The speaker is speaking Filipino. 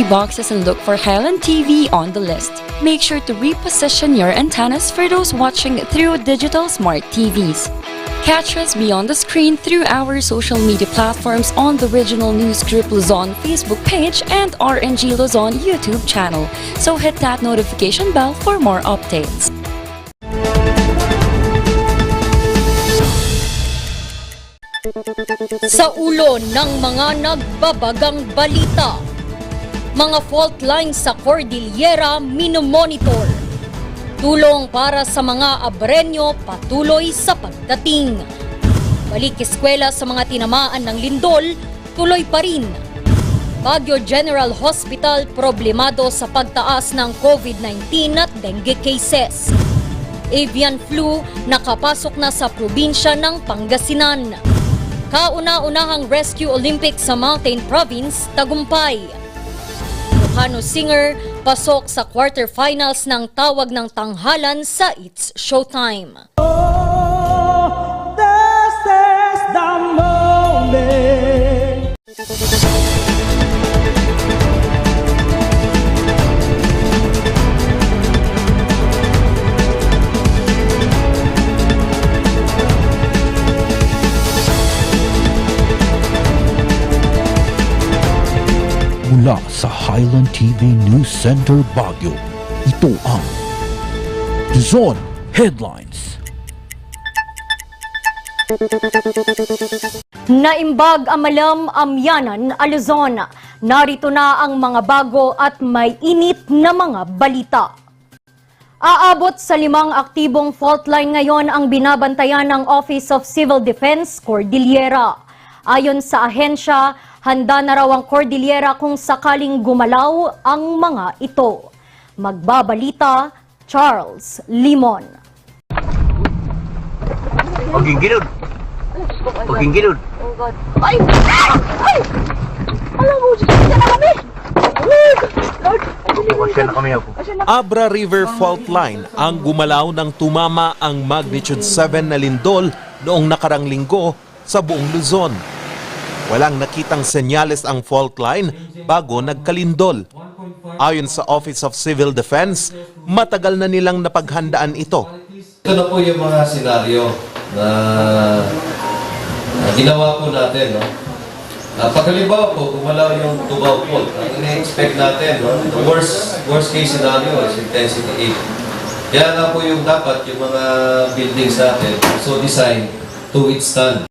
boxes and look for Highland TV on the list. Make sure to reposition your antennas for those watching through digital smart TVs. Catch us beyond the screen through our social media platforms on the Regional News Group Luzon Facebook page and RNG Luzon YouTube channel. So hit that notification bell for more updates. Sa ulo ng mga nagbabagang balita, mga fault lines sa Cordillera minomonitor. Tulong para sa mga Abreño patuloy sa pagdating. Balik eskwela sa mga tinamaan ng lindol, tuloy pa rin. Baguio General Hospital problemado sa pagtaas ng COVID-19 at dengue cases. Avian flu nakapasok na sa probinsya ng Pangasinan. Kauna-unahang Rescue Olympics sa Mountain Province, tagumpay. Ilocano singer pasok sa quarterfinals ng tawag ng tanghalan sa It's Showtime. This is the moment. Mula sa Highland TV News Center Baguio, ito ang Luzon Headlines. Naimbag amalam amyanan Luzon. Narito na ang mga bago at may init na mga balita. Aabot sa 5 aktibong fault line ngayon ang binabantayan ng Office of Civil Defense Cordillera. Ayon sa ahensya, handa na raw ang Cordillera kung sakaling gumalaw ang mga ito. Magbabalita, Charles Limon. Pagingilod. Pagingilod. Ay! Ay! Alam mo, siya na kami! Pasya na kami ako. Abra River Fault Line ang gumalaw nang tumama ang magnitude 7 na lindol noong nakarang linggo sa buong Luzon. Walang nakitang senyales ang fault line bago nagkalindol. Ayon sa Office of Civil Defense, matagal na nilang napaghandaan ito. Ito na po yung mga senaryo na ginawa po natin. No? Pagkalimbawa po, gumalaw yung Tubao Fault. Ang ina-expect natin, no? The worst case scenario is intensity 8. Kaya nga po yung dapat yung mga buildings natin so designed to withstand